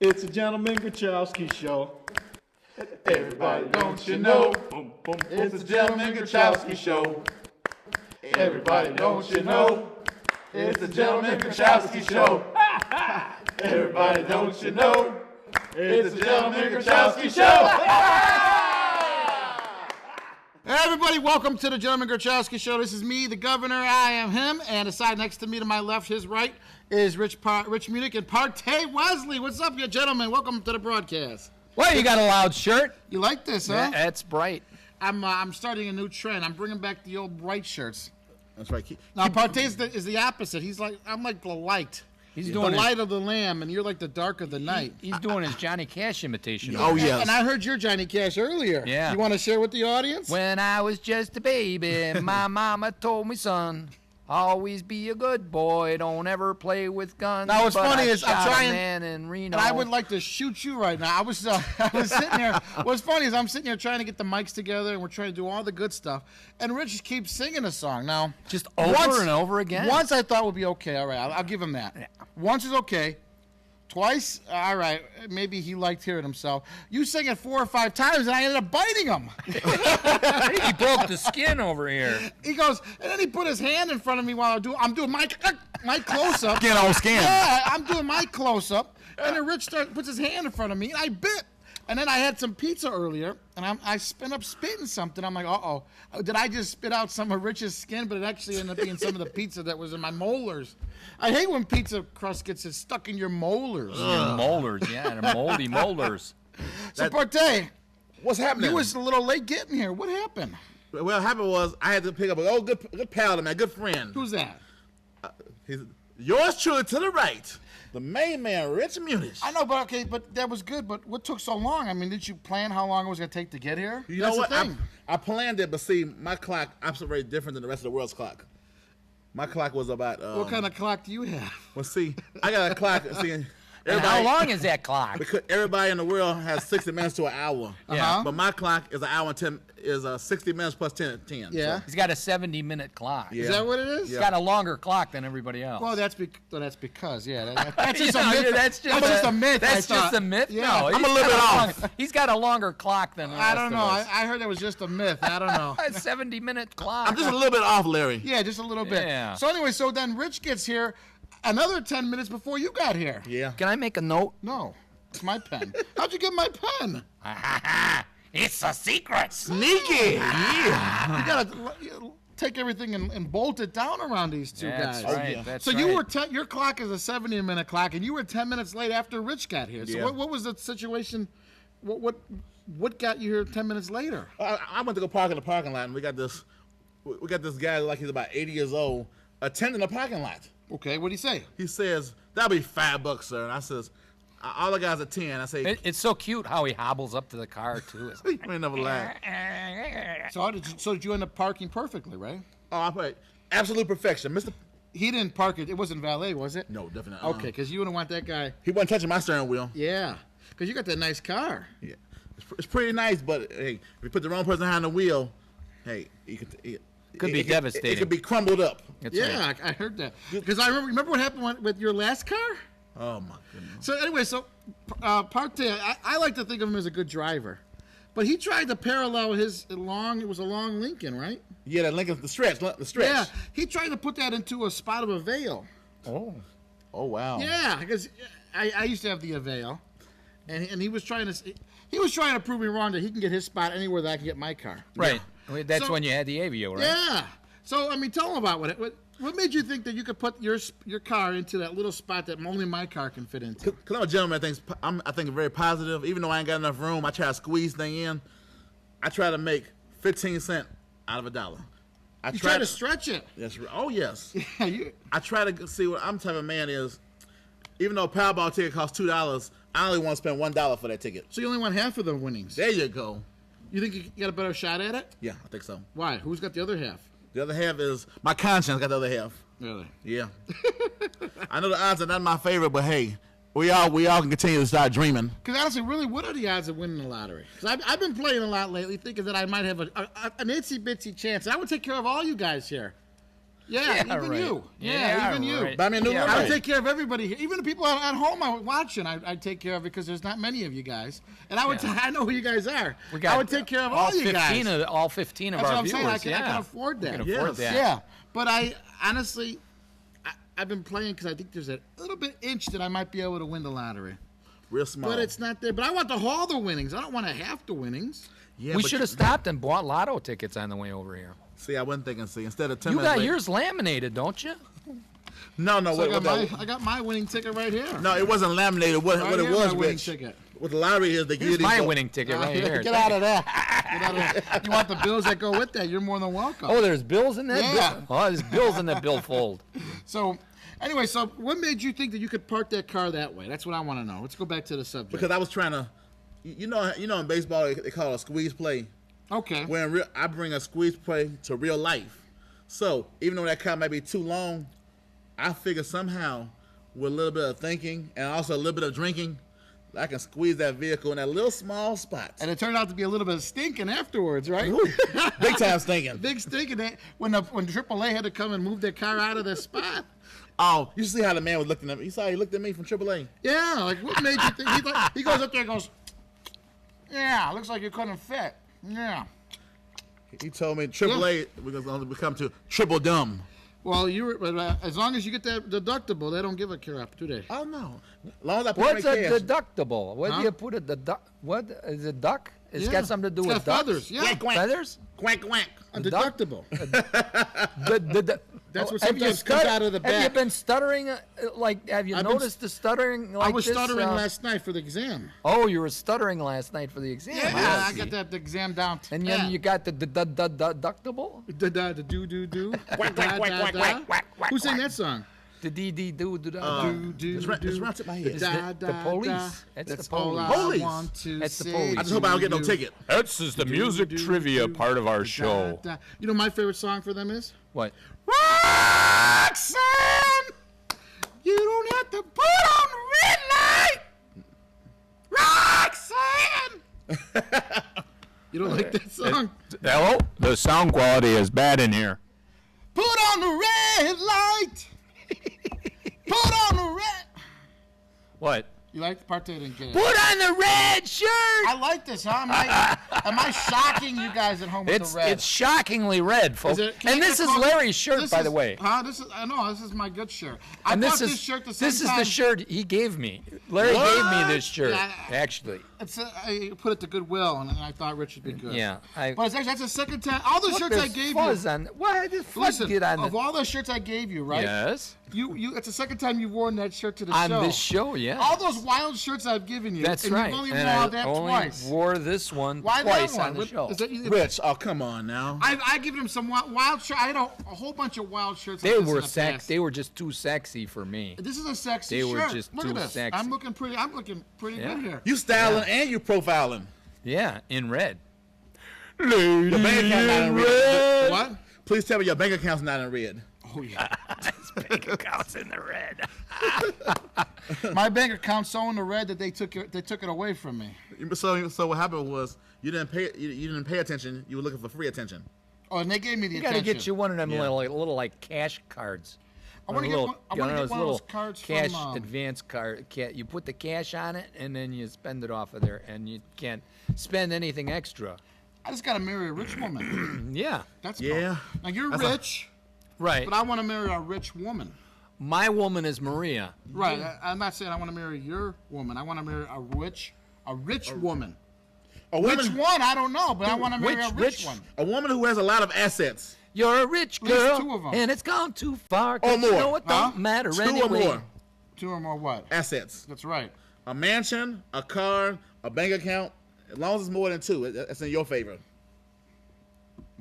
It's a Gentleman Grachowski show. Everybody, don't you know? It's a Gentleman Grachowski show. Everybody, don't you know? It's a Gentleman Grachowski show. Everybody, don't you know? It's a Gentleman Grachowski show. Everybody, welcome to the Gentleman Grachowski show. This is me, the governor. I am him. And aside next to me, to my left, his right, is Rich Munich and Partey Wesley. What's up, you gentlemen? Welcome to the broadcast. Well, you got a loud shirt. You like this, huh? Yeah, it's bright. I'm starting a new trend. I'm bringing back the old bright shirts. That's right. Now, Partey is the opposite. I'm like the light. He's the doing light of the lamb, and you're like the dark of the night. He's doing his Johnny Cash imitation. Oh, yes. And I heard your Johnny Cash earlier. Yeah. You want to share with the audience? When I was just a baby, my mama told me, son, always be a good boy. Don't ever play with guns. Now, what's funny I is I'm shot trying, a man in Reno. and I would like to shoot you right now. I was sitting there. What's funny is I'm sitting here trying to get the mics together, and we're trying to do all the good stuff. And Rich keeps singing a song. Now, just over and over again. Once I thought would be okay. All right, I'll give him that. Yeah. Once is okay. Twice, all right. Maybe he liked hearing himself. You sang it 4 or 5 times, and I ended up biting him. He broke the skin over here. He goes, and then he put his hand in front of me while I'm doing my close-up. Skin on skin. Yeah, I'm doing my close-up, and then Rich puts his hand in front of me, and I bit. And then I had some pizza earlier, and I spit up spitting something. I'm like, uh-oh. Did I just spit out some of Rich's skin? But it actually ended up being some of the pizza that was in my molars. I hate when pizza crust gets stuck in your molars. Your molars, yeah, the moldy molars. So, Partey, What's happening? you was a little late getting here. What happened? Well, what happened was I had to pick up a good pal of mine, good friend. Who's that? He's yours truly to the right, the main man, Rich Munich. I know, but okay, but that was good. But what took so long? I mean, did you plan how long it was going to take to get here? You That's know what? the thing. I planned it, but see, my clock operates different than the rest of the world's clock. My clock was about. What kind of clock do you have? Well, see, I got a clock. See, And everybody, how long is that clock? Because everybody in the world has 60 minutes to an hour. Uh-huh. But my clock is an hour and 10 is 60 minutes plus 10. Yeah. He's got a 70-minute clock. Yeah. Is that what it is? He's got a longer clock than everybody else. Well, that's because, yeah. That's just a Yeah, myth. That's just a myth. That's I just thought. a myth? Yeah. No, I'm a little bit off. He's got a longer clock than the rest I don't know. of us. I heard that was just a myth. I don't know. A 70-minute clock. I'm just a little bit off, Larry. Yeah, just a little bit. Yeah. So anyway, so then Rich gets here another 10 minutes before you got here. Yeah. Can I make a note? No, it's my pen. How'd you get my pen? It's a secret. Sneaky. Yeah. You gotta take everything and bolt it down around these two That's guys. right. yeah. That's So right. you were your clock is a 70-minute clock, and you were 10 minutes late after Rich got here. So Yeah. what was the situation? What got you here 10 minutes later? I went to go park in the parking lot, and we got this guy like he's about 80 years old attending the parking lot. Okay, what'd he say? He says, "That'll be $5, sir." And I says, "All the guys are 10." I say, It's so cute how he hobbles up to the car too. It's like, "You ain't never lied." So did you end up parking perfectly, right? Oh, I put absolute perfection, Mister. He didn't park it. It wasn't valet, was it? No, definitely not. Okay, because you wouldn't want that guy. He wasn't touching my steering wheel. Yeah, because you got that nice car. Yeah, it's pretty nice, but hey, if you put the wrong person behind the wheel, hey, Could be devastating. It could be crumbled up. That's Yeah, right. I heard that. Because I remember what happened with your last car? Oh my goodness. So anyway, Partey, I like to think of him as a good driver. But he tried to parallel it was a long Lincoln, right? Yeah, that Lincoln, the stretch. Yeah, he tried to put that into a spot of a Avail. Oh. Oh wow. Yeah, because I used to have the Avail, and he was trying to prove me wrong that he can get his spot anywhere that I can get my car. Right. That's So- when you had the Avio, right? Yeah. So I mean, tell him about what made you think that you could put your car into that little spot that only my car can fit into? Cause I'm a gentleman. I think very positive. Even though I ain't got enough room, I try to squeeze things in. I try to make 15 cents out of $1. You try to stretch it. Yes. Oh yes. Yeah, I try to see what I'm type of man is. Even though a Powerball ticket costs $2, I only want to spend $1 for that ticket. so you only want half of the winnings. There you go. You think you got a better shot at it? Yeah, I think so. Why? Who's got the other half? The other half is my conscience. Got the other half. Really? Yeah. I know the odds are not in my favor, but hey, we all can continue to start dreaming. Because honestly, really, what are the odds of winning the lottery? Because I've been playing a lot lately, thinking that I might have an itsy bitsy chance. And I would take care of all you guys here. Yeah, even right. you. Yeah, even you. right. Buy me a new Yeah, roommate. I would take care of everybody here. Even the people at home watching, I'd take care of because there's not many of you guys. And I would I know who you guys are. I would take care of all you guys. All 15 of That's our what I'm viewers. saying. I can afford that. We can afford that. Yeah. But I honestly, I've been playing because I think there's a little bit inch that I might be able to win the lottery. Real small. But it's not there. But I want all the winnings. I don't want half the winnings. Yeah, We but should have stopped and bought lotto tickets on the way over here. See, I wasn't thinking. See, instead of 10 You minutes got later- yours laminated, don't you? No, So wait. I got my winning ticket right here. No, it wasn't laminated. What Right it here, was, my winning Rich. ticket. What the lottery is, they give you Here's these my go- winning ticket right here. Get out of that. Get out of that. You want the bills that go with that? You're more than welcome. Oh, there's bills in that Yeah. bill? Oh, there's bills in that billfold. So, anyway, what made you think that you could park that car that way? That's what I want to know. Let's go back to the subject. Because I was trying to, you know, in baseball they call it a squeeze play. Okay. Where I bring a squeeze play to real life. So even though that car might be too long, I figure somehow with a little bit of thinking and also a little bit of drinking, I can squeeze that vehicle in that little small spot. And it turned out to be a little bit of stinking afterwards, right? Big time stinking. Big stinking. When AAA had to come and move their car out of the spot. Oh, you see how the man was looking at me? You saw he looked at me from AAA. Yeah, like what made you think? He goes up there and goes, yeah, looks like you couldn't fit. Yeah. He told me AAA we're going to become to triple dumb. Well, as long as you get that deductible, they don't give a crap, do they? Oh no. As long as I put What's my a cash. deductible? Where Huh? do you put it? What is it? Duck? It's Yeah. got something to do It's with got ducks? feathers, yeah. Quack, quack. Feathers? Quack, quack. A duck? deductible. That's what sometimes comes out of the Have you back. been stuttering? Have you I've been noticed the stuttering? Like I was this, stuttering last night for the exam. Oh, you were stuttering last night for the exam. Yeah, I see. got that exam down. And then you got the deductible? The do. Quack, quack, quack, quack, quack, quack, Who sang that song? The do. It's right to my head. The police. That's the all police. I Police. want to That's the say police. I just hope I don't get no to ticket. This is the music trivia part of our show. You know my favorite song for them is? What? Roxanne! You don't have to put on the red light! Roxanne! You don't like that song? Hello? The sound quality is bad in here. Put on the red light! Put on the red... What? You like the part that I didn't get it? Put on the red shirt. I like this, huh? Am I shocking you guys at home with the red? It's shockingly red, folks. Can And you this get is close? Larry's shirt, This by is- the way. Huh? I know, this is my good shirt. I And bought this is this shirt the same this is time. the shirt he gave me. Larry gave me this shirt, Yeah. actually. I put it to Goodwill, and I thought Rich would be good. Yeah. But it's actually, that's the second time. All the shirts I gave fuzz you. on. What? This fuzz Listen, get on of all the shirts I gave you, right? Yes. You. It's the second time you've worn that shirt to the On show. this show, yeah. All those wild shirts I've given you. That's and right. You've only And worn I that only twice. wore this one Why twice that one? on the show. Rich, oh come on now. I given him some wild shirts. I had a whole bunch of wild shirts. They like this were in the past. They were just too sexy for me. This is a sexy They shirt. were just Look too at this. sexy. I'm looking pretty Yeah. good here. You styling and you profiling. Yeah, in red. Your bank account not in red. What? Please tell me your bank account's not in red. Oh yeah. Bank account's in the red. My bank account's so in the red that they took it away from me. So what happened was you didn't pay attention. You were looking for free attention. Oh, and they gave me the You attention. gotta get you one of them Yeah. little like cash cards. I wanna get one of those little cards cash from, advance card. You put the cash on it and then you spend it off of there, and you can't spend anything extra. I just gotta marry a rich woman. Yeah, That's Yeah. cool. Now you're That's a- rich, right. but I want to marry a rich woman. My woman is Maria. Right. I'm not saying I want to marry your woman. I want to marry a rich woman. A Which woman, one? I don't know, but I want to marry Which a rich rich? one. a woman who has a lot of assets. You're a rich least girl, two of 'em. and it's gone too far. 'cause Or more. You know it don't Huh? matter Two anyway. or more Two or more what? assets. That's right. A mansion, a car, a bank account. As long as it's more than two, that's in your favor.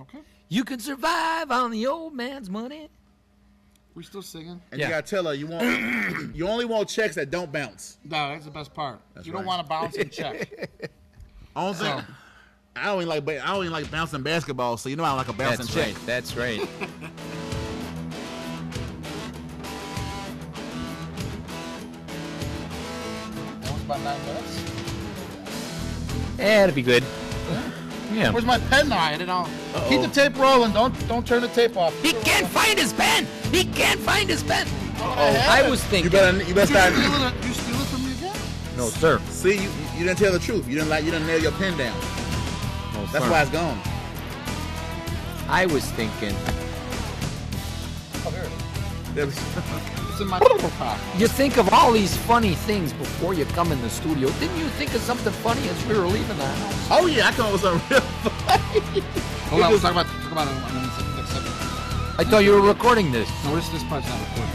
Okay. You can survive on the old man's money. We still singing? And Yeah. you gotta tell her you only want checks that don't bounce. No, that's the best part. You don't right. want to bounce and check. Only thing, I don't even like bouncing basketball, so you know I don't like a bouncing That's check. right. That's right. That was about 9 minutes. That'd be good. Yeah. Where's my pen now? I didn't know. Keep the tape rolling. Don't turn the tape off. He can't find his pen. He can't find his pen. I I was thinking. You better You start. steal it from me again? No, sir. See, you didn't tell the truth. You didn't nail your pen down. No, That's sir. why it's gone. I was thinking. It's in my pocket. You think of all these funny things before you come in the studio. Didn't you think of something funny as we were leaving the house? Oh yeah, I come up with something real funny. Hold on, we'll talk about it on the next segment. I thought you were recording this. No, this part's not recorded.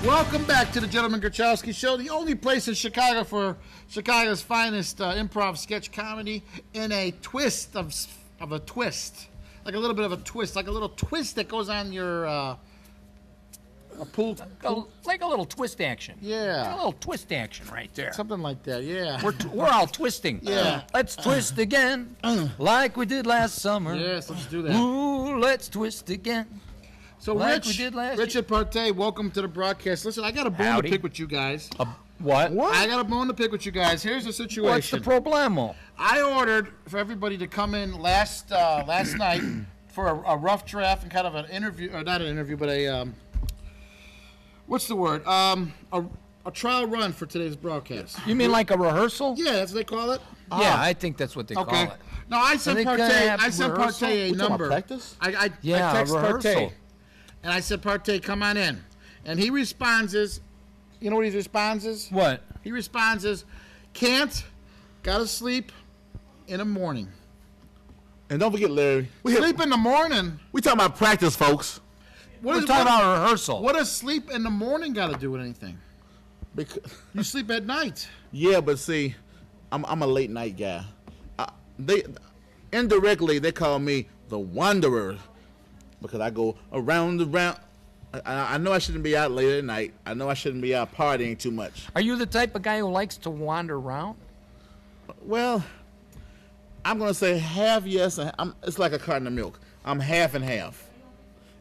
Welcome back to the Gentleman Grachowski Show, the only place in Chicago for Chicago's finest improv sketch comedy in a twist of a twist. Like a little bit of a twist, like a little twist that goes on your a pool. Like a little twist action. Yeah. A little twist action right there. Something like that, yeah. We're all twisting. Yeah. Let's twist again, like we did last summer. Yes, let's do that. Ooh, let's twist again. So, like we did last year. Richard Partey, welcome to the broadcast. Listen, I got a bone Howdy. to pick with you guys. What? I got a bone to pick with you guys. Here's the situation. What's the problemo? I ordered for everybody to come in last night for a rough draft and kind of an interview, or not an interview, but a what's the word? A trial run for today's broadcast. You mean like a rehearsal? Yeah, that's what they call it. Yeah, I think that's what they call Okay. it. No, I sent Are they gonna Partey. have I sent rehearsal? Partey a We talking about number. practice? I Yeah, text rehearsal. Partey, and I said, Partey, come on in, and he responds is, you know what he responds is? What? He responds is, can't, gotta sleep in the morning. And don't forget, Larry. Sleep in the morning. We talking about practice, folks. What We're is talking what, about rehearsal. what does sleep in the morning got to do with anything? Because, You sleep at night. yeah, but see, I'm a late night guy. They indirectly they call me the wanderer because I go around. I know I shouldn't be out late at night. I know I shouldn't be out partying too much. Are you the type of guy who likes to wander around? Well, I'm gonna say half yes. And it's like a carton of milk. I'm half and half.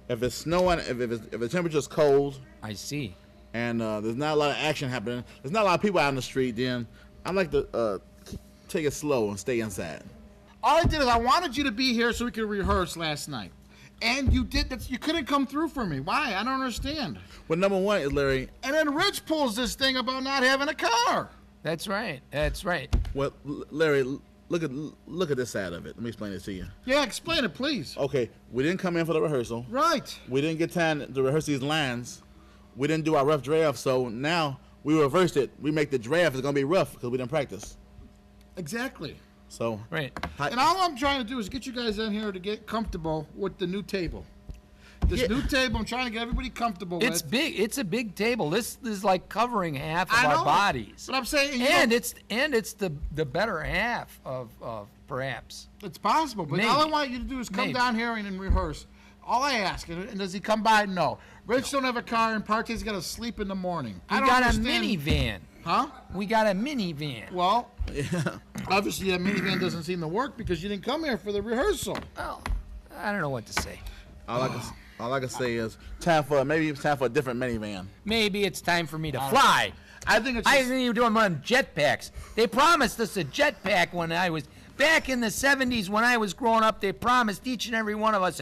If it's snowing, if the temperature's cold, I see. and there's not a lot of action happening, there's not a lot of people out on the street, then I like to take it slow and stay inside. All I did is I wanted you to be here so we could rehearse last night, and you did. You couldn't come through for me. Why? I don't understand. Well, number one is Larry. And then Rich pulls this thing about not having a car. That's right. That's right. Well, Larry, look at this side of it. Let me explain it to you. Yeah, explain it, please. Okay, we didn't come in for the rehearsal. Right. We didn't get time to rehearse these lines. We didn't do our rough draft, so now we reversed it. We make the draft. It's gonna be rough because we didn't practice. Exactly. So Right. And all I'm trying to do is get you guys in here to get comfortable with the new table. This Yeah. new table, I'm trying to get everybody comfortable It's with. big. It's a big table. This is like covering half I of know, our bodies. But I'm saying, And it's the better half of perhaps. it's possible. But Maybe. all I want you to do is come Maybe. down here and rehearse. All I ask, and does he come by? No. Rich don't have a car, and Partey's got to sleep in the morning. I We don't got understand. a minivan. Huh? We got a minivan. Well, obviously that minivan doesn't seem to work because you didn't come here for the rehearsal. Well, I don't know what to say. all I can say is maybe it's time for a different minivan. Maybe it's time for me to fly. I think it's I just, didn't even do them on jetpacks. They promised us a jetpack when I was back in the 70s when I was growing up. They promised each and every one of us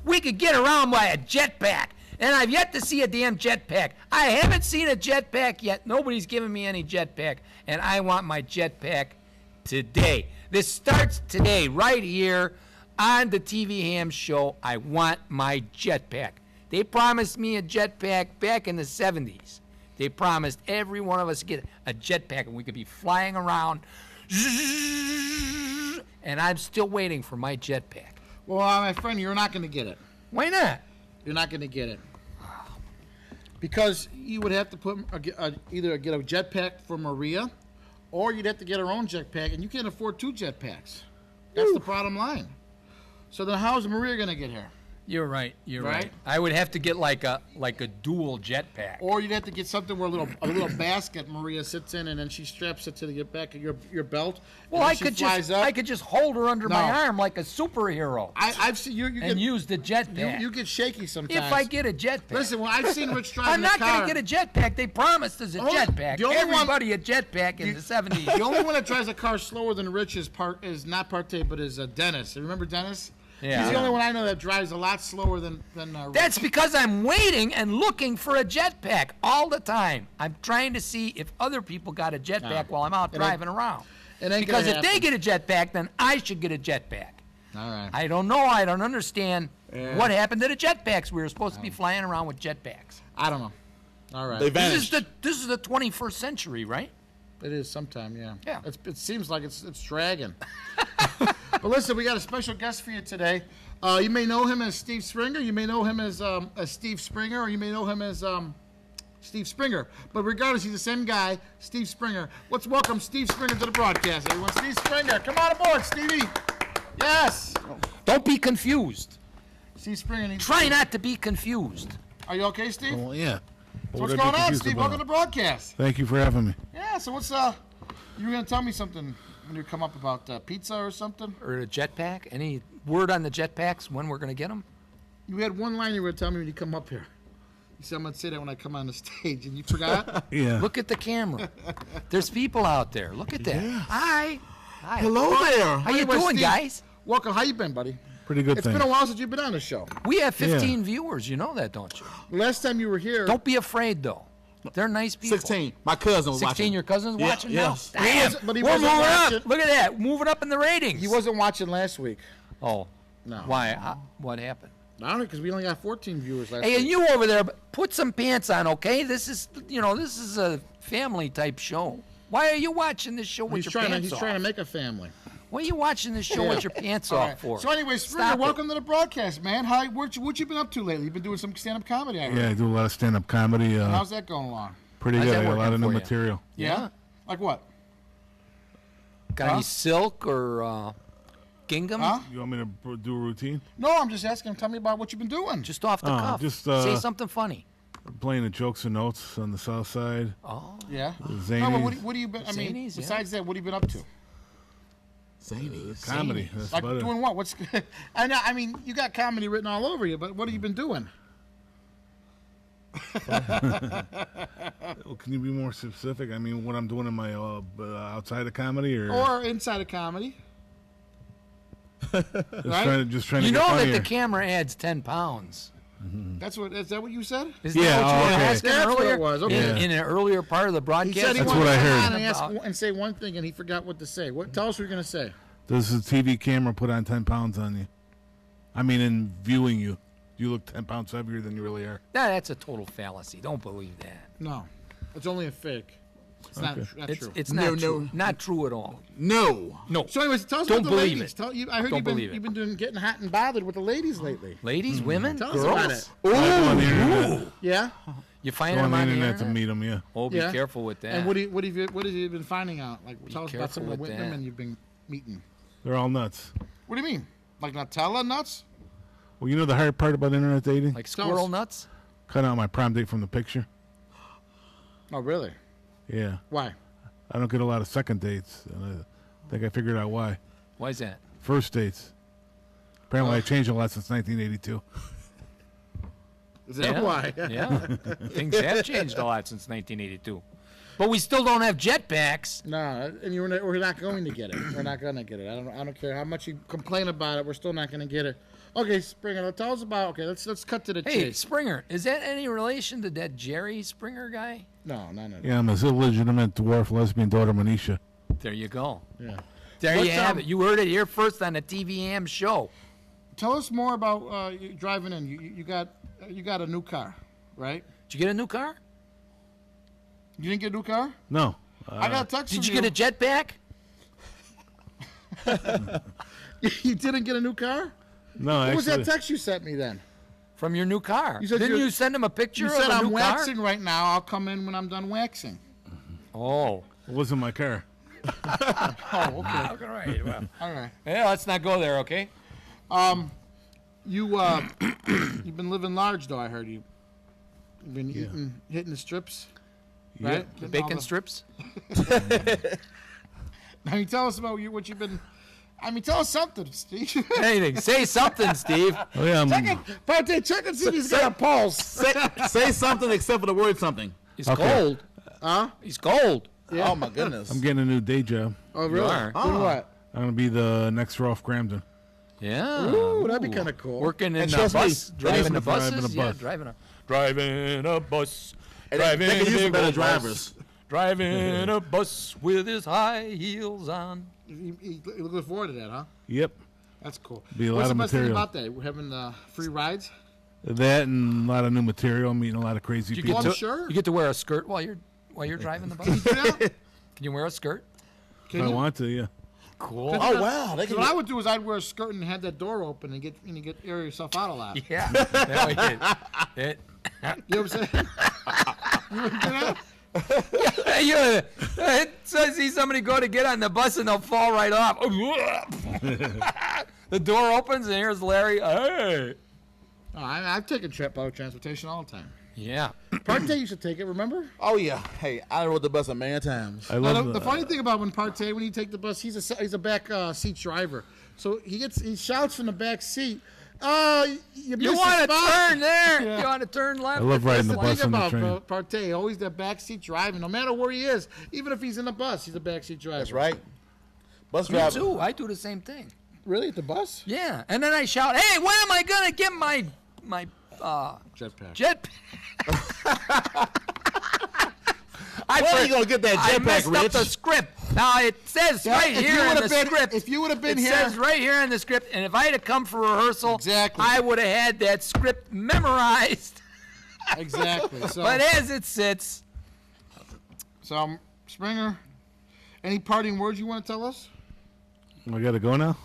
we could get around by a jetpack. And I've yet to see a damn jetpack. I haven't seen a jetpack yet. Nobody's given me any jetpack. And I want my jetpack today. This starts today, right here on the TVHams show. I want my jetpack. They promised me a jetpack back in the 70s. They promised every one of us get a jetpack and we could be flying around. And I'm still waiting for my jetpack. well, my friend, you're not going to get it. Why not? You're not going to get it. Because you would have to put either get a jetpack for Maria, or you'd have to get her own jetpack, and you can't afford 2 jetpacks. That's the bottom line. So then how's Maria going to get here? You're right. You're Right? right. I would have to get like a dual jetpack. Or you'd have to get something where a little basket Maria sits in, and then she straps it to the back of your belt. Well, and I then she could flies just up. I could just hold her under my No. arm like a superhero I've seen you. You and get, use the jetpack. you get shaky sometimes. if I get a jetpack. Listen, when I've seen Rich drive I'm in the not car, going to get a jetpack. They promised us a Oh, jetpack. the only one- Everybody a jetpack in the 70s. the only one that drives a car slower than Rich is not Partey, but is Dennis. Remember Dennis? Yeah. He's the only one I know that drives a lot slower than Rich. That's because I'm waiting and looking for a jetpack all the time. I'm trying to see if other people got a jetpack No. while I'm out It ain't- driving around. it ain't Because gonna if they happen. get a jetpack, then I should get a jetpack. All right. I don't know. I don't understand what happened to the jetpacks. We were supposed to be flying around with jetpacks. I don't know. All right. They This is vanished. the 21st century, right? It is sometime, yeah. Yeah. It seems like it's dragging. But listen, we got a special guest for you today. You may know him as Steve Springer. You may know him as Steve Springer, or you may know him as Steve Springer. But regardless, he's the same guy, Steve Springer. Let's welcome Steve Springer to the broadcast, everyone. Steve Springer, come on aboard, Stevie. Yes. Don't be confused. Steve Springer needs Try not to be confused. Are you okay, Steve? Well, yeah. So what's going on, Steve? Welcome to the broadcast. Thank you for having me. Yeah, so what's you were gonna tell me something when you come up about pizza or something? Or a jetpack? Any word on the jetpacks, when we're going to get them? You had one line you were telling me when you come up here. You said I'm gonna say that when I come on the stage, and you forgot. Yeah. Look at the camera. There's people out there. Look at that. Hi. Hi. Hello there. How you Anyway, doing, Steve, guys? Welcome. How you been, buddy? Pretty good It's thing. been a while since you've been on the show. We have 15 viewers. You know that, don't you? Last time you were here, Don't be afraid, though. They're nice people. 16. My cousin was 16, watching. your cousin's Yeah, watching yes. now? He Damn. wasn't- but he We're wasn't moving watching. up. Look at that. Moving up in the ratings. he wasn't watching last week. Oh. No. Why? What happened? I don't know, because we only got 14 viewers last Hey, week. and you over there, put some pants on, okay? This is a family type show. Why are you watching this show with He's your trying pants to off? trying to make a family. Why are you watching this show with your pants All off right. for? So anyway, Springer, Stop it. welcome to the broadcast, man. What you been up to lately? You've been doing some stand-up comedy, I heard. Yeah, I do a lot of stand-up comedy. How's that going along? Pretty How's good. that I got a lot working of new for you? material. Yeah? Like what? Got Huh? any silk or gingham? Huh? You want me to do a routine? No, I'm just asking. Tell me about what you've been doing. Just off the Oh, cuff. just, Say something funny. Playing the jokes and notes on the south side. Oh. Yeah. Zanies. No, but what have you been? I mean, Zanies, yeah. besides that, what have you been up to? Comedy. That's Like about it. doing what? What's? I mean, you got comedy written all over you, but what have you been doing? Well, can you be more specific? I mean, what I'm doing in my outside of comedy, or Or inside of comedy? just right? trying to You get know that funnier. the camera adds 10 pounds. Is that what you said? Isn't Yeah, that what you were okay. asking That's what earlier? it was, okay. Yeah. In an earlier part of the He broadcast? said he That's wanted what I to come heard. on and, ask, About- and say one thing, and he forgot what to say. Tell us what you're going to say. Does the TV camera put on 10 pounds on you? I mean, in viewing you, you look 10 pounds heavier than you really are. Nah, that's a total fallacy. Don't believe that. No, it's only a fake. It's not It's true. it's No, not true. no. Not true at all. No. No. So, anyways, tell us Don't about the believe ladies. it. I heard Don't believe it. you've been getting hot and bothered with the ladies lately. Ladies, women, Tell us girls. about it. I go on the internet, Yeah. You go find on them the on the internet internet? to meet them, yeah. Oh, be Yeah. careful with that. And what have you been finding out? Like, tell us about some of the careful with women that. you've been meeting. They're all nuts. What do you mean? Like Nutella nuts? Well, you know the hard part about internet dating? Like Tell squirrel us. nuts? Cut out my prom date from the picture. Oh, really? Yeah. Why? I don't get a lot of second dates, and I think I figured out why. Why is that? First dates. Apparently, I changed a lot since 1982. Is that why? Yeah. Things have changed a lot since 1982. But we still don't have jetpacks. No, and we're not going to get it. We're not going to get it. I don't care how much you complain about it. We're still not going to get it. Okay, Springer, tell us about. Okay, let's cut to the Hey, chase. Springer, is that any relation to that Jerry Springer guy? No. Yeah, I'm his illegitimate dwarf lesbian daughter, Manisha. There you go. Yeah. There What's, you have it. You heard it here first on the TVHams show. Tell us more about you driving in. You got a new car, right? Did you get a new car? You didn't get a new car? No. I got a text Did from you get a jetpack? You didn't get a new car? No, What was that actually, text you sent me then? From your new car. You said Didn't you- you send him a picture You of said a I'm new car? waxing right now. I'll come in when I'm done waxing. Oh. It wasn't my car. Oh, okay. All right. Well, All right. yeah, let's not go there, okay? You've been living large, though. I heard you. You've been hitting the strips, right? Yeah. The Getting all bacon strips? I mean, tell us about what you've been. I mean, tell us something, Steve. Anything. Say something, Steve. Oh yeah, Partey, check and see if he's got a pulse. Say something except for the word something. He's Okay. cold. Huh? He's cold. Yeah. Oh my goodness. I'm getting a new day job. Oh, really? are. Doing what? I'm gonna be the next Rolf Gramden. Yeah. Ooh, that'd be kind of cool. Working in And a trust me, bus, driving the buses. driving a Yeah, bus. driving a bus. And they can use some better drivers. Driving a bus with his high heels on. You looking forward to that, huh? Yep. That's cool. Be a What's lot the of best thing material. about that? We're having free rides. That and a lot of new material. I'm meeting a lot of crazy You people. I'm sure. You get to wear a skirt while you're driving the bus. Do that? Can you wear a skirt? If I want to, yeah. Cool. Oh wow. They So can what I would do is I'd wear a skirt and have that door open and air yourself out a lot. Yeah. That way it, You know what I'm saying? You wouldn't do that? So I see somebody go to get on the bus and they'll fall right off. The door opens and here's Larry. Hey. Oh, I've taken public transportation all the time. Yeah. Partey used to take it, remember? Oh yeah. Hey, I rode the bus a million times. I No, love the funny thing about when you take the bus, he's a back seat driver. So he shouts from the back seat, you You want to turn there. You want to turn left. I love riding the That's bus thing on the about train. Partey, always that backseat driving, no matter where he is. Even if he's in the bus, he's a backseat driver. That's right. Bus Me driver. too. I do the same thing. Really, at the bus? Yeah. And then I shout, hey, when am I going to get my Jetpack. jet? When are you gonna get that I jetpack, messed up the Rich? script. Now it says right if you here in would've the been- script. if you would've been it here- says right here in the script. And if I had to come for rehearsal, Exactly. I would have had that script memorized. Exactly. So, But as it sits, Springer, any parting words you want to tell us? I gotta go now.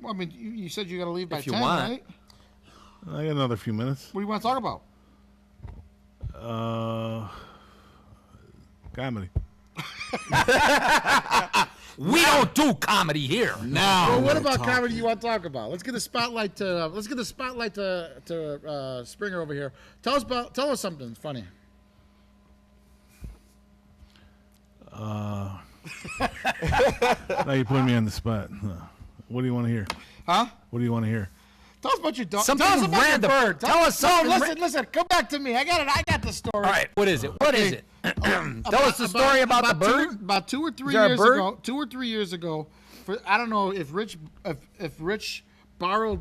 Well, I mean, you said you got to leave by If you 10, want. right? I got another few minutes. What do you want to talk about? Comedy. we don't do comedy here. Now. Well, what we're about talking. comedy you want to talk about? Let's get the spotlight to Springer over here. Tell us something funny. Now you're putting me on the spot. What do you want to hear? Huh? What do you want to hear? Tell us about your dog. Something Tell us about random. your bird. Tell us something Listen. Come back to me. I got the story. All right, what is it? What is it? Tell us the story about the bird. About 2 or 3 there a years bird? ago. 2 or 3 years ago, I don't know if Rich borrowed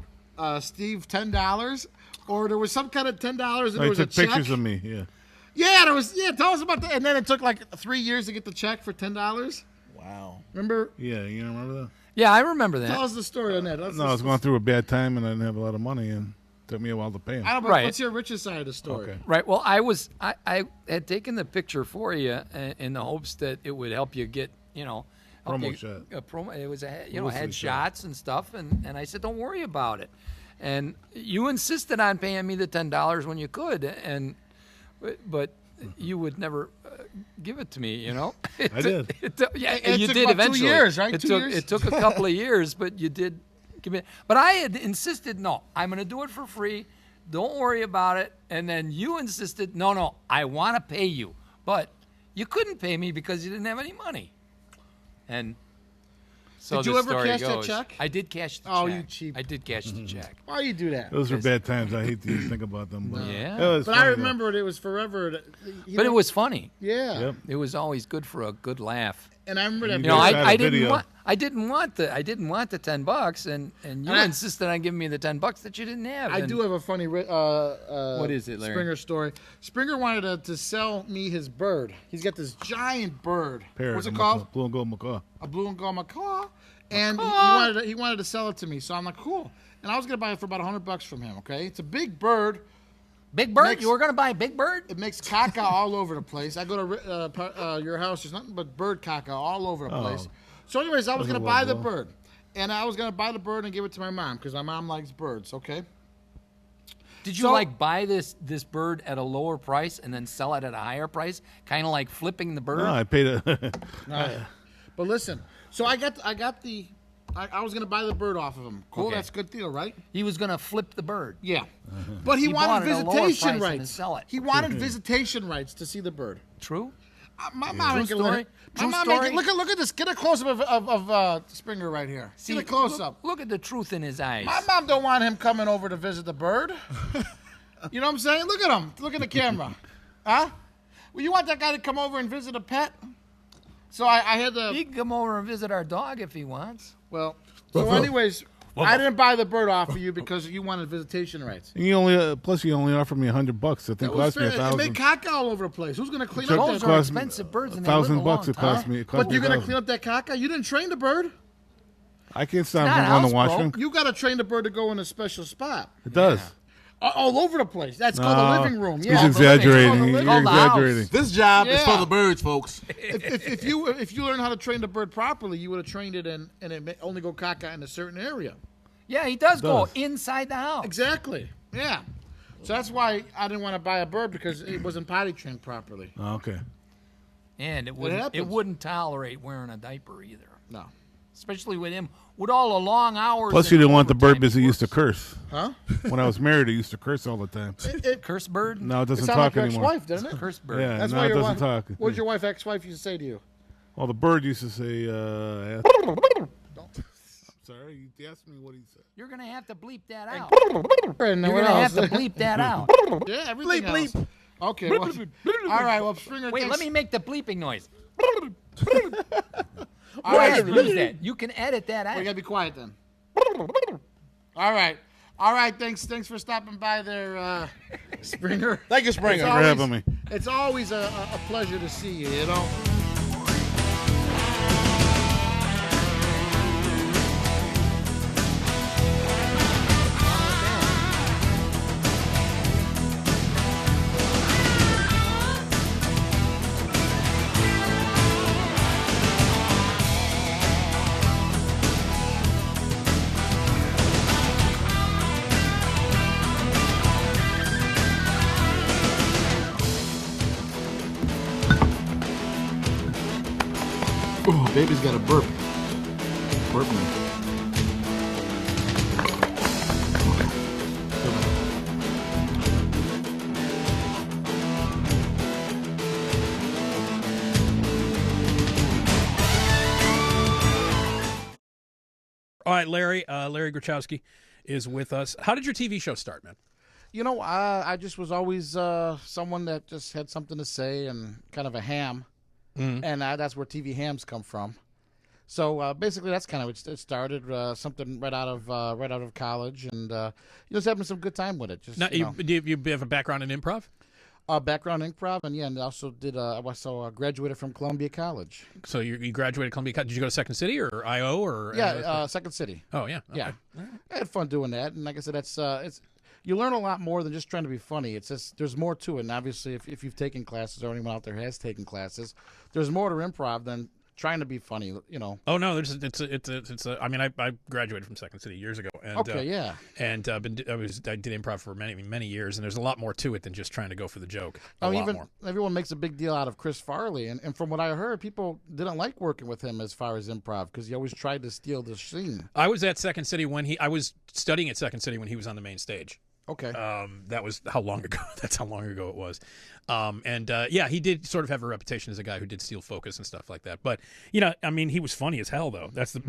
Steve $10 or there was some kind of $10 and Oh, there you was a took check. pictures of me. Yeah. Yeah, there was. Yeah, tell us about that. And then it took like 3 years to get the check for $10. Wow. Remember? Yeah. You don't remember that? Yeah, I remember Tell that. us the story on that. No, I was going through a bad time and I didn't have a lot of money and it took me a while to pay him. I don't know. Right. Let's hear Rich's side of the story. Okay. Right. Well, I had taken the picture for you in the hopes that it would help you get, help Promo you- shot. A promo. It was Publicity head shot. shots and stuff, and I said, don't worry about it. And you insisted on paying me the $10 when you could, but you would never give it to me, I did. Yeah, It you took did about 2 eventually. years, right? It 2 took years? it took a couple of years, but you did give it. But I had insisted, no, I'm going to do it for free. Don't worry about it. And then you insisted, no, I want to pay you, but you couldn't pay me because you didn't have any money. And so Did you the ever story cash that goes, check? I did cash the check. Oh, you cheap. I did cash the check. Why you do that? Those were bad times. I hate to even think about them. But Yeah. it was But funny, I though. remember it was forever. But it was funny. Yeah. Yep. It was always good for a good laugh. And I remember that. You You know, guys had a I didn't video. want I didn't want the $10, and you I- insisted on giving me the $10 that you didn't have. I and- do have a funny what is it, Larry? Springer story. Springer wanted to sell me his bird. He's got this giant bird. Parrot, What's it a called? Blue and gold macaw. A blue and gold macaw. And he wanted to sell it to me. So I'm like, cool. And I was gonna buy it for about $100 from him. Okay, it's a big bird. Big Bird? Next- You were going to buy Big Bird? It makes caca all over the place. I go to your house. There's nothing but bird caca all over the place. So, anyways, I was Doesn't gonna buy the look well. bird, and I was gonna buy the bird and give it to my mom because my mom likes birds. Okay. Did you So- buy this bird at a lower price and then sell it at a higher price? Kind of like flipping the bird? No, I paid a. But listen, so I was gonna buy the bird off of him. Cool, Okay. that's a good deal, right? He was going to flip the bird. Yeah. But he He wanted bought it at a lower visitation price and then rights. sell it. He wanted visitation rights to see the bird. True? My mom ain't True gonna let story? it. My True mom story? ain't, look at this. Get a close up of Springer right here. See the close up. Look at the truth in his eyes. My mom don't want him coming over to visit the bird. You know what I'm saying? Look at him. Look at the camera. Huh? Well, you want that guy to come over and visit a pet? So I had to. He can come over and visit our dog if he wants. Well, so anyways, I didn't buy the bird off of you because you wanted visitation rights. You only plus you only offered me $100. I think That it was cost me fair. It made $1,000. caca all over the place. Who's gonna clean Sure. up Those that? are cost me expensive birds and they live a long $1,000 it cost time. me. It cost But me you're gonna $1,000. clean up that caca? You didn't train the bird. I can't stop It's him not from going to the house, washroom. bro. You gotta train the bird to go in a special spot. It does. All over the place. That's called No, the living room. He's Yeah, exaggerating. It's You're called the house. exaggerating. This job is for Yeah. the birds, folks. if you learn how to train the bird properly, you would have trained it and it may only go caca in a certain area. Yeah, he does go Does. inside the house. Exactly. Yeah. So that's why I didn't want to buy a bird because it wasn't potty trained properly. Oh, okay. And it happens. wouldn't tolerate wearing a diaper either. No. Especially with him, with all the long hours. Plus, and you didn't want the bird overtime because he he used to works. curse. Huh? When I was married, he used to curse all the time. Curse bird? Now it It doesn't sounded like talk your anymore. ex-wife, didn't it? Curse bird. Yeah, That's now why it your doesn't wife. talk. What did your wife, ex-wife, used to say to you? Well, the bird used to say, sorry, you asked me what he said. You're going to have to bleep that out. And You're what going to have else? to bleep that out. Yeah, everything else. Okay. Well, all right. Well, Springer. Wait, thanks. let me make the bleeping noise. All Go right, ahead, Springer. use that. You can edit that We out. gotta be quiet then. All right. All right. Thanks for stopping by there, Springer. Thank you, Springer. It's for always- having me. It's always a pleasure to see you. You know. Oh, baby's got a burp. Burp me. All right, Larry Grachowski is with us. How did your TV show start, man? You know, I just was always someone that just had something to say and kind of a ham, and that's where TVHams come from. So basically, that's kind of it started. Something right out of college, and just having some good time with it. Just Now, you know. you have a background in improv? Background improv, and yeah, and also did. I also graduated from Columbia College. So you graduated Columbia College. Did you go to Second City or IO or? Yeah, Second City. Oh yeah. Okay. Yeah, I had fun doing that, and like I said, it's you learn a lot more than just trying to be funny. It's just there's more to it, and obviously, if you've taken classes or anyone out there has taken classes, there's more to improv than trying to be funny. You know. Oh no, it's a. I mean, I graduated from Second City years ago. And, Okay, yeah. And I did improv for many years, and there's a lot more to it than just trying to go for the joke. A lot even more. everyone makes a big deal out of Chris Farley, and from what I heard, people didn't like working with him as far as improv because he always tried to steal the scene. I was at Second City I was studying at Second City when he was on the main stage. Okay. That was how long ago. That's how long ago it was. Yeah, he did sort of have a reputation as a guy who did steal focus and stuff like that. But I mean, he was funny as hell, though. That's the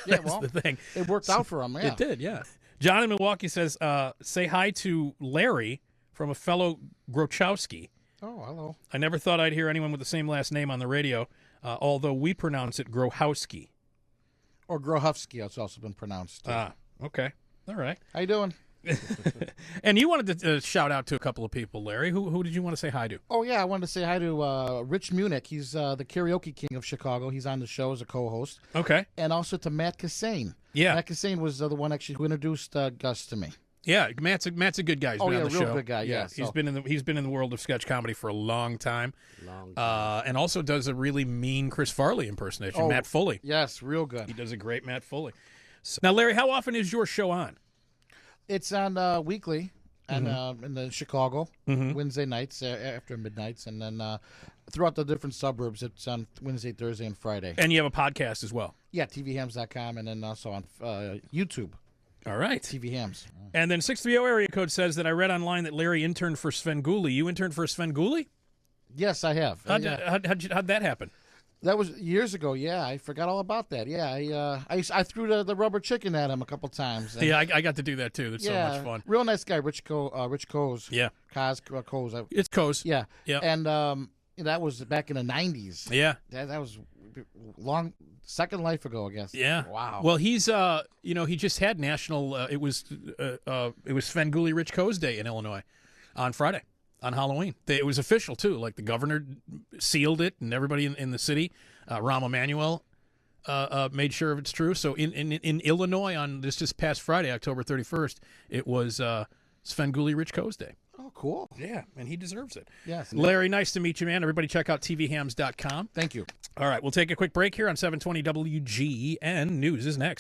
Yeah, that's well, the thing. It worked out for him. Yeah. It did, yeah. John in Milwaukee says, "Say hi to Larry from a fellow Grochowski. Oh, hello. I never thought I'd hear anyone with the same last name on the radio, although we pronounce it Grochowski." Or Grohovsky, it's also been pronounced. Ah, okay, all right. How you doing? And you wanted to shout out to a couple of people, Larry. Who did you want to say hi to? Oh, yeah, I wanted to say hi to Rich Munich. He's the karaoke king of Chicago. He's on the show as a co-host. Okay. And also to Matt Cassane. Yeah. Matt Cassane was the one actually who introduced Gus to me. Yeah, Matt's a good guy. He's Oh, been yeah, on the real show. good guy, yeah, he's so- been in the world of sketch comedy for a long time. And also does a really mean Chris Farley impersonation, Oh, Matt Foley. Yes, real He good. does a great Matt Foley. So, now, Larry, how often is your show on? It's on weekly. and in the Chicago Wednesday nights after midnights, and then throughout the different suburbs, it's on Wednesday, Thursday, and Friday. And you have a podcast as well. Yeah, TVHams.com, and then also on YouTube. All right. TVHams. And then 630 area code says that I read online that Larry interned for Sven Gulli. You interned for Sven Gulli? Yes, I have. How'd that happen? That was years ago. Yeah, I forgot all about that. Yeah, I threw the rubber chicken at him a couple times. And, Yeah, I got to do that too. That's so much fun. Real nice guy, Rich Coes. Yeah. Coes. It's Coase. Yeah. Yeah. And that was back in the 90s. Yeah. That was second life ago, I guess. Yeah. Wow. Well, he's he just had national. It was Sven Gulli Rich Coase Day in Illinois on Friday on Halloween. It was official too. Like the governor sealed it, and everybody in the city, Rahm Emanuel, made sure of it's true. So in Illinois on this past Friday, October 31st, it was Sven Gulli Rich Coase Day. Oh, cool. Yeah, and he deserves it. Yes. Larry, nice to meet you, man. Everybody check out tvhams.com. Thank you. All right, we'll take a quick break here on 720 WGN. News is next.